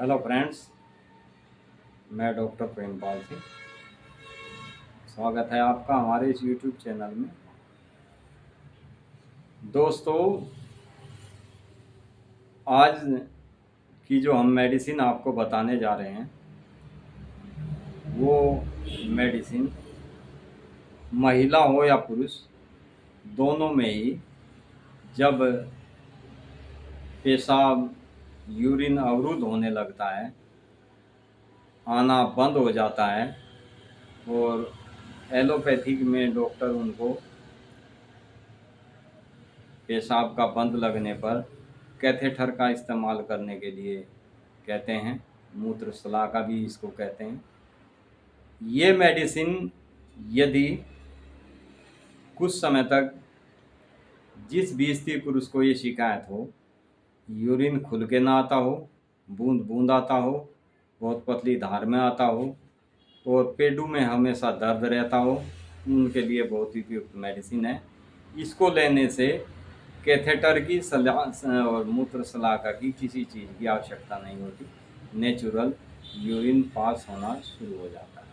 Hello friends, मैं doctor Prempal Singh. स्वागत है आपका हमारे इस यूट्यूब चैनल में। दोस्तों, आज की जो हम मेडिसिन आपको बताने जा रहे हैं वो मेडिसिन महिला हो या पुरुष दोनों में ही जब पेशाब यूरिन अवरुद्ध होने लगता है, आना बंद हो जाता है और एलोपैथिक में डॉक्टर उनको पेशाब का बंद लगने पर कैथेटर का इस्तेमाल करने के लिए कहते हैं। मूत्र शलाका भी इसको कहते हैं। ये मेडिसिन यदि कुछ समय तक जिस भी स्त्री पुरुष को ये शिकायत हो, यूरिन खुल के ना आता हो, बूंद बूंद आता हो, बहुत पतली धार में आता हो और पेडू में हमेशा दर्द रहता हो, उनके लिए बहुत ही उपयुक्त मेडिसिन है। इसको लेने से कैथेटर की सलाह और मूत्र शलाका की किसी चीज़ की आवश्यकता नहीं होती। नेचुरल यूरिन पास होना शुरू हो जाता है।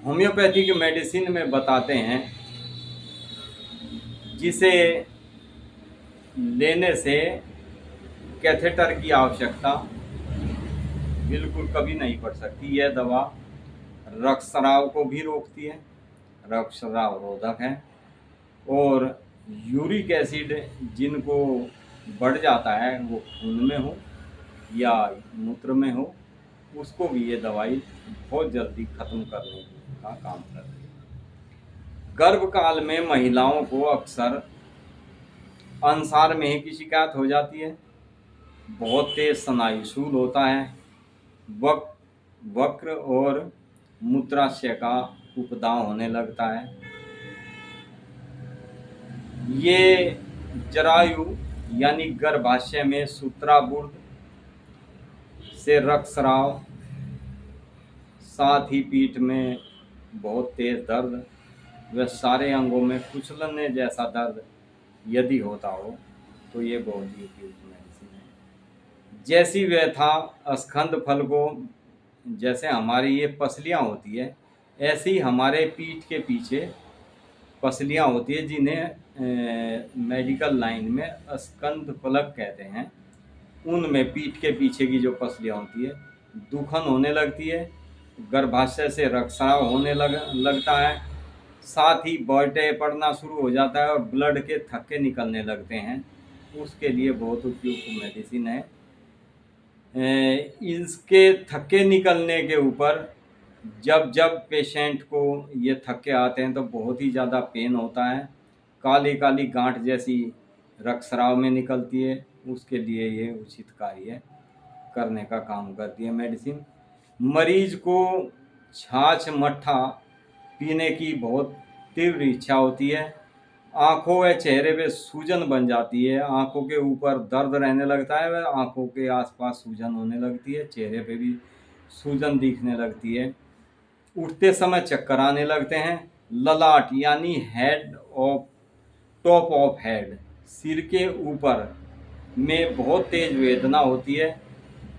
होम्योपैथिक मेडिसिन में बताते हैं जिसे लेने से कैथेटर की आवश्यकता बिल्कुल कभी नहीं पड़ सकती। यह दवा रक्तस्राव को भी रोकती है, रक्तस्राव रोधक है और यूरिक एसिड जिनको बढ़ जाता है, वो खून में हो या मूत्र में हो, उसको भी ये दवाई बहुत जल्दी ख़त्म करने का काम करती है। गर्भकाल में महिलाओं को अक्सर अंसार में की शिकायत हो जाती है, बहुत तेज स्नायुशूल होता है, वक्र और मूत्राशय का उपदाह होने लगता है। ये जरायु यानी गर्भाशय में सूत्राबुर्द से रक्तस्राव, साथ ही पीठ में बहुत तेज दर्द व सारे अंगों में कुचलने जैसा दर्द यदि होता हो तो ये बहुत ही उपयुक्त मेडिसिन है। जैसी व्यथा स्कंद फल को, जैसे हमारी ये पसलियाँ होती है, ऐसी ही हमारे पीठ के पीछे पसलियाँ होती है जिन्हें मेडिकल लाइन में स्कंद फलक कहते हैं। उनमें पीठ के पीछे की जो पसलियाँ होती है, दुखन होने लगती है, गर्भाशय से रक्तस्राव होने लगता है, साथ ही बॉयटे पड़ना शुरू हो जाता है और ब्लड के थक्के निकलने लगते हैं। उसके लिए बहुत उपयुक्त मेडिसिन है। इसके थक्के निकलने के ऊपर जब जब पेशेंट को ये थक्के आते हैं तो बहुत ही ज़्यादा पेन होता है, काली काली गांठ जैसी रक्तस्राव में निकलती है, उसके लिए ये उचित कार्य करने का काम करती है मेडिसिन। मरीज को छाछ मट्ठा पीने की बहुत तीव्र इच्छा होती है, आँखों व चेहरे पे सूजन बन जाती है, आँखों के ऊपर दर्द रहने लगता है व आँखों के आसपास सूजन होने लगती है, चेहरे पे भी सूजन दिखने लगती है, उठते समय चक्कर आने लगते हैं, ललाट यानी head of top of head, सिर के ऊपर में बहुत तेज वेदना होती है,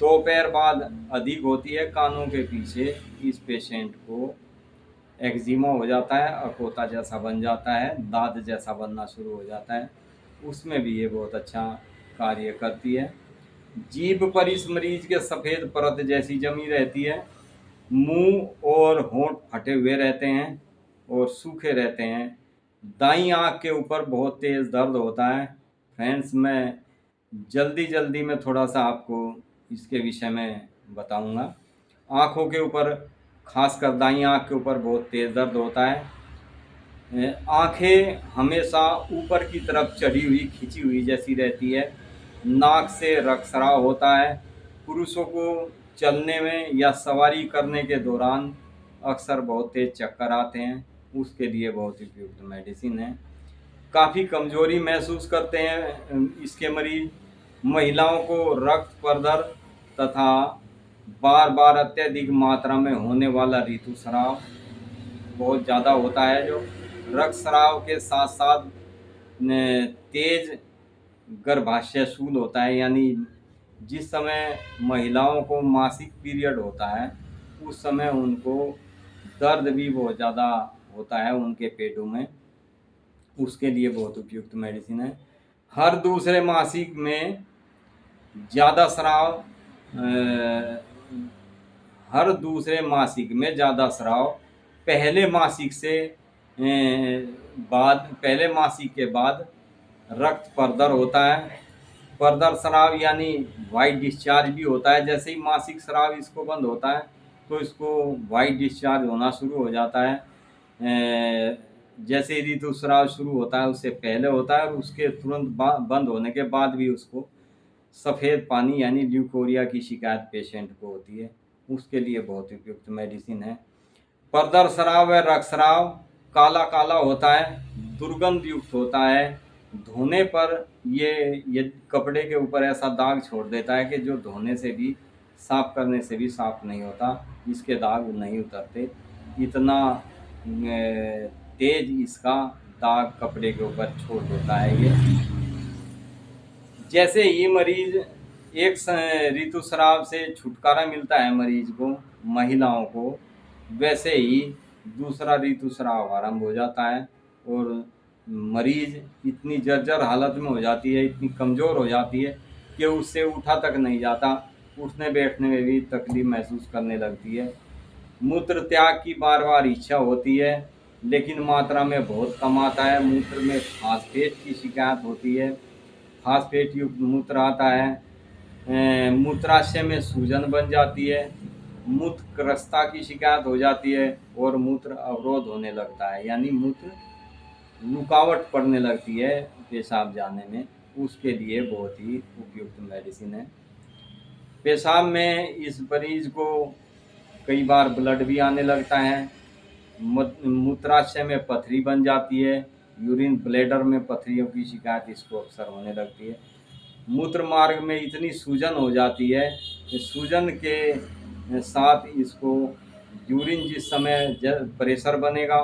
दोपहर बाद अधिक होती है, कानों के पीछे इस पेशेंट को एक्जिमा हो जाता है, अकोता जैसा बन जाता है, दाद जैसा बनना शुरू हो जाता है, उसमें भी ये बहुत अच्छा कार्य करती है। जीभ पर इस मरीज के सफ़ेद परत जैसी जमी रहती है, मुंह और होंठ फटे हुए रहते हैं और सूखे रहते हैं, दाईं आँख के ऊपर बहुत तेज़ दर्द होता है। फ्रेंड्स, मैं जल्दी में थोड़ा सा आपको इसके विषय में बताऊंगा। आँखों के ऊपर, खासकर दाईं आँख के ऊपर बहुत तेज़ दर्द होता है। आँखें हमेशा ऊपर की तरफ चढ़ी हुई, खिंची हुई जैसी रहती है, नाक से रक्तस्राव होता है, पुरुषों को चलने में या सवारी करने के दौरान अक्सर बहुत तेज चक्कर आते हैं, उसके लिए बहुत उपयुक्त मेडिसिन है। काफ़ी कमजोरी महसूस करते हैं इसके मरीज, महिलाओं को रक्त प्रदर तथा बार बार अत्यधिक मात्रा में होने वाला ऋतुस्राव बहुत ज़्यादा होता है, जो रक्तस्राव के साथ साथ तेज गर्भाशय शूल होता है, यानी जिस समय महिलाओं को मासिक पीरियड होता है उस समय उनको दर्द भी बहुत ज़्यादा होता है उनके पेटों में, उसके लिए बहुत उपयुक्त मेडिसिन है। हर दूसरे मासिक में ज़्यादा स्राव, हर दूसरे मासिक में ज़्यादा स्राव पहले मासिक से पहले मासिक के बाद रक्त परदर होता है। परदर स्राव यानी वाइट डिस्चार्ज भी होता है। जैसे ही मासिक स्राव इसको बंद होता है तो इसको वाइट डिस्चार्ज होना शुरू हो जाता है। जैसे ऋतुस्राव शुरू होता है उससे पहले होता है और उसके तुरंत बंद होने के बाद भी उसको सफ़ेद पानी यानी ल्यूकोरिया की शिकायत पेशेंट को होती है, उसके लिए बहुत उपयुक्त मेडिसिन है। परदर स्राव व रक्तस्राव काला काला होता है, दुर्गंध युक्त होता है। धोने पर ये कपड़े के ऊपर ऐसा दाग छोड़ देता है कि जो धोने से भी, साफ करने से भी साफ नहीं होता, इसके दाग नहीं उतरते। इतना तेज इसका दाग कपड़े के ऊपर छोड़ देता है ये। जैसे ही मरीज एक ऋतुस्राव से छुटकारा मिलता है मरीज को, महिलाओं को, वैसे ही दूसरा ऋतुस्राव आरंभ हो जाता है और मरीज इतनी जर्जर हालत में हो जाती है, इतनी कमज़ोर हो जाती है कि उससे उठा तक नहीं जाता, उठने बैठने में भी तकलीफ महसूस करने लगती है। मूत्र त्याग की बार बार इच्छा होती है लेकिन मात्रा में बहुत कम आता है। मूत्र में फास्फेट की शिकायत होती है, फास्फेट युक्त मूत्र आता है। मूत्राशय में सूजन बन जाती है, मूत्र क्रस्ता की शिकायत हो जाती है और मूत्र अवरोध होने लगता है, यानी मूत्र रुकावट पड़ने लगती है पेशाब जाने में, उसके लिए बहुत ही उपयुक्त मेडिसिन है। पेशाब में इस मरीज को कई बार ब्लड भी आने लगता है, मूत्राशय में पथरी बन जाती है, यूरिन ब्लैडर में पथरियों की शिकायत इसको अक्सर होने लगती है। मूत्र मार्ग में इतनी सूजन हो जाती है कि सूजन के साथ इसको यूरिन जिस समय प्रेशर बनेगा,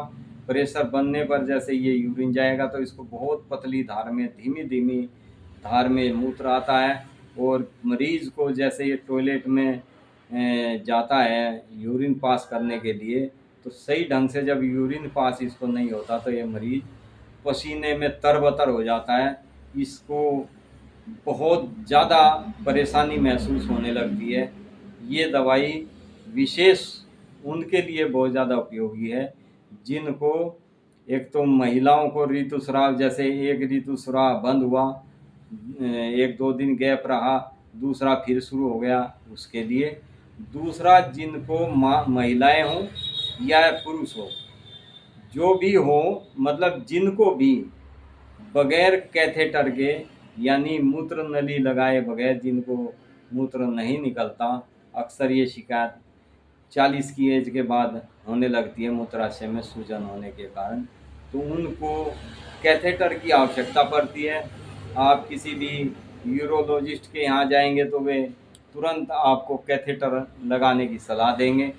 प्रेशर बनने पर जैसे ये यूरिन जाएगा तो इसको बहुत पतली धार में, धीमी धीमी धार में मूत्र आता है और मरीज़ को जैसे ये टॉयलेट में जाता है यूरिन पास करने के लिए, तो सही ढंग से जब यूरिन पास इसको नहीं होता तो ये मरीज़ पसीने में तरबतर हो जाता है, इसको बहुत ज़्यादा परेशानी महसूस होने लगती है। ये दवाई विशेष उनके लिए बहुत ज़्यादा उपयोगी है जिनको, एक तो महिलाओं को ऋतुस्राव, जैसे एक ऋतुस्राव बंद हुआ, एक दो दिन गैप रहा, दूसरा फिर शुरू हो गया, उसके लिए। दूसरा जिनको महिलाएं हों या पुरुष हो, जो भी हो, मतलब जिनको भी बगैर कैथेटर के यानी मूत्र नली लगाए बगैर जिनको मूत्र नहीं निकलता, अक्सर ये शिकायत 40 की एज के बाद होने लगती है मूत्राशय में सूजन होने के कारण, तो उनको कैथेटर की आवश्यकता पड़ती है। आप किसी भी यूरोलॉजिस्ट के यहाँ जाएंगे तो वे तुरंत आपको कैथेटर लगाने की सलाह देंगे।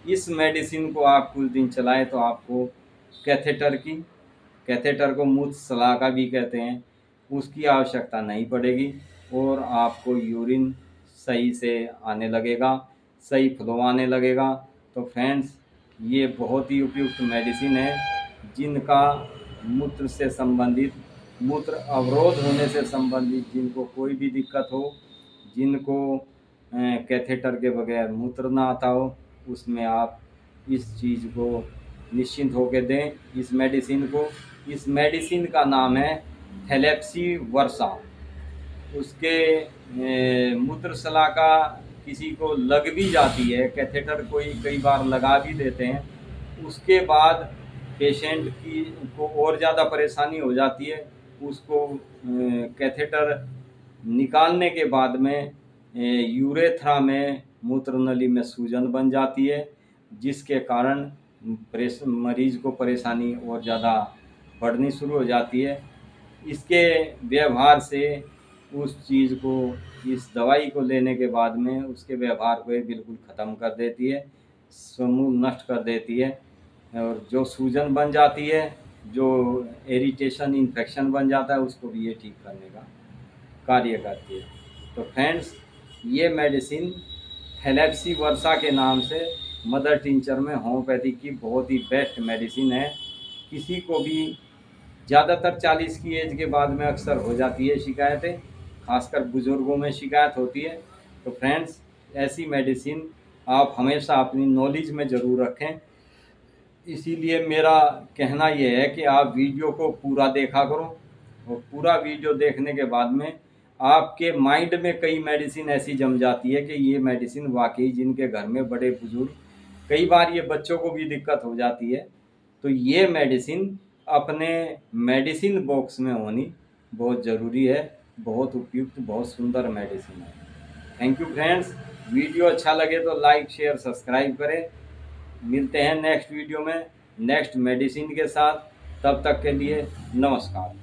इस मेडिसिन को आप कुछ दिन चलाएं तो आपको कैथेटर को मूत्र सलाका भी कहते हैं, उसकी आवश्यकता नहीं पड़ेगी और आपको यूरिन सही से आने लगेगा, सही फ्लो आने लगेगा। तो फ्रेंड्स, ये बहुत ही उपयुक्त मेडिसिन है जिनका मूत्र से संबंधित, मूत्र अवरोध होने से संबंधित जिनको कोई भी दिक्कत हो, जिनको कैथेटर के बगैर मूत्र ना आता हो, उसमें आप इस चीज़ को निश्चिंत होकर दें, इस मेडिसिन को। इस मेडिसिन का नाम है थैलेप्सी वर्सा। उसके मूत्र सलाका किसी को लग भी जाती है, कैथेटर कोई कई बार लगा भी देते हैं, उसके बाद पेशेंट को और ज़्यादा परेशानी हो जाती है। उसको कैथेटर निकालने के बाद में यूरेथ्रा में मूत्र नली में सूजन बन जाती है, जिसके कारण मरीज़ को परेशानी और ज़्यादा बढ़नी शुरू हो जाती है। इसके व्यवहार से उस चीज़ को, इस दवाई को लेने के बाद में उसके व्यवहार को बिल्कुल ख़त्म कर देती है, समूल नष्ट कर देती है और जो सूजन बन जाती है, जो इरिटेशन, इन्फेक्शन बन जाता है, उसको भी ये ठीक करने का कार्य करती है। तो फ्रेंड्स, ये मेडिसिन थैलेप्सी वर्सा के नाम से मदर टिंचर में होम्योपैथी की बहुत ही बेस्ट मेडिसिन है। किसी को भी ज़्यादातर 40 की एज के बाद में अक्सर हो जाती है शिकायतें, खासकर बुज़ुर्गों में शिकायत होती है। तो फ्रेंड्स, ऐसी मेडिसिन आप हमेशा अपनी नॉलेज में ज़रूर रखें। इसीलिए मेरा कहना ये है कि आप वीडियो को पूरा देखा करो, और पूरा वीडियो देखने के बाद में आपके माइंड में कई मेडिसिन ऐसी जम जाती है कि ये मेडिसिन वाकई, जिनके घर में बड़े बुजुर्ग, कई बार ये बच्चों को भी दिक्कत हो जाती है, तो ये मेडिसिन अपने मेडिसिन बॉक्स में होनी बहुत ज़रूरी है। बहुत उपयुक्त, बहुत सुंदर मेडिसिन है। Thank you friends. वीडियो अच्छा लगे तो लाइक शेयर सब्सक्राइब करें। मिलते हैं नेक्स्ट वीडियो में नेक्स्ट मेडिसिन के साथ। तब तक के लिए नमस्कार।